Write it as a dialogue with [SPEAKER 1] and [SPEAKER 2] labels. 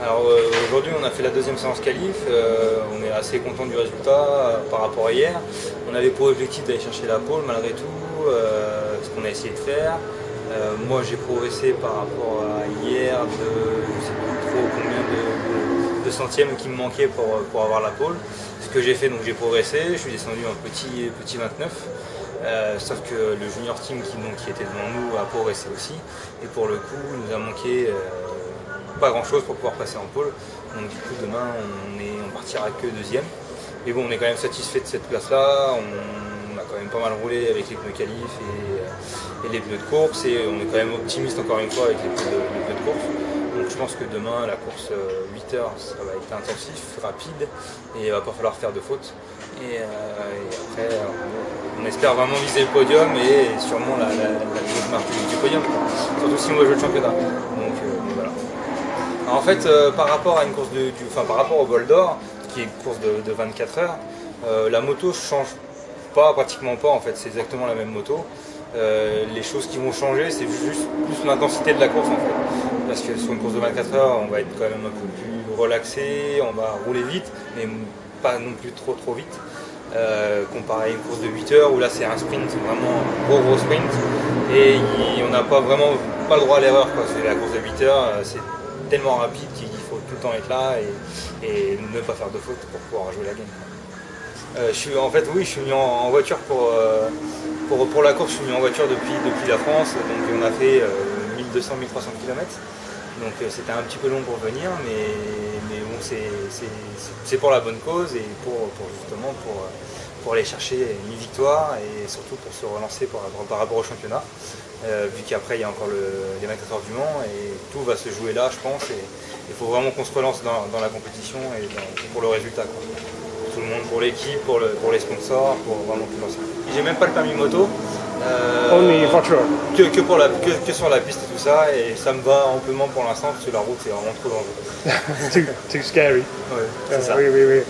[SPEAKER 1] Alors aujourd'hui on a fait la deuxième séance qualif, on est assez content du résultat par rapport à hier. On avait pour objectif d'aller chercher la pole malgré tout, ce qu'on a essayé de faire. Moi j'ai progressé par rapport à hier de je ne sais plus trop combien de centièmes qui me manquaient pour avoir la pole. Ce que j'ai fait, donc j'ai progressé, je suis descendu en petit 29. Sauf que le junior team qui était devant nous a progressé aussi. Et pour le coup, il nous a manqué pas grand chose pour pouvoir passer en pôle. Donc du coup demain on partira que deuxième. Mais bon, on est quand même satisfait de cette place là. On a quand même pas mal roulé avec les pneus qualif et les pneus de course, et on est quand même optimiste encore une fois avec les pneus de course. Donc je pense que demain la course 8 heures ça va être intensif, rapide, et il va pas falloir faire de fautes. Et après on espère vraiment viser le podium et sûrement la grosse marque du podium, surtout si on veut jouer le championnat. Donc voilà. Alors, en fait, par rapport à une course par rapport au bol d'or, qui est une course de 24 heures, la moto change pas, pratiquement pas en fait, c'est exactement la même moto. Les choses qui vont changer, c'est juste plus l'intensité de la course en fait. Parce que sur une course de 24 heures, on va être quand même un peu plus relaxé, on va rouler vite, mais pas non plus trop vite. Comparé à une course de 8 heures où là c'est un sprint, c'est vraiment un gros sprint, et on n'a pas vraiment pas le droit à l'erreur. C'est la course de 8 heures, c'est tellement rapide qu'il faut tout le temps être là et ne pas faire de faute pour pouvoir jouer la game. En fait, oui, je suis venu en voiture pour la course. Je suis venu en voiture depuis la France, donc on a fait 1200-1300 km. Donc c'était un petit peu long pour venir, mais bon, c'est pour la bonne cause et justement pour aller chercher une victoire et surtout pour se relancer par rapport au championnat. Vu qu'après il y a encore les 24 heures du Mans et tout va se jouer là, je pense, et il faut vraiment qu'on se relance dans la compétition et pour le résultat, quoi. Tout le monde, pour l'équipe, pour les sponsors, pour vraiment tout lancer. J'ai même pas le permis moto.
[SPEAKER 2] Only voiture.
[SPEAKER 1] Que sur la piste et tout ça, et ça me va amplement pour l'instant parce que la route c'est vraiment trop dangereux.
[SPEAKER 2] Too scary.
[SPEAKER 1] Ouais, c'est ça.
[SPEAKER 2] Oui.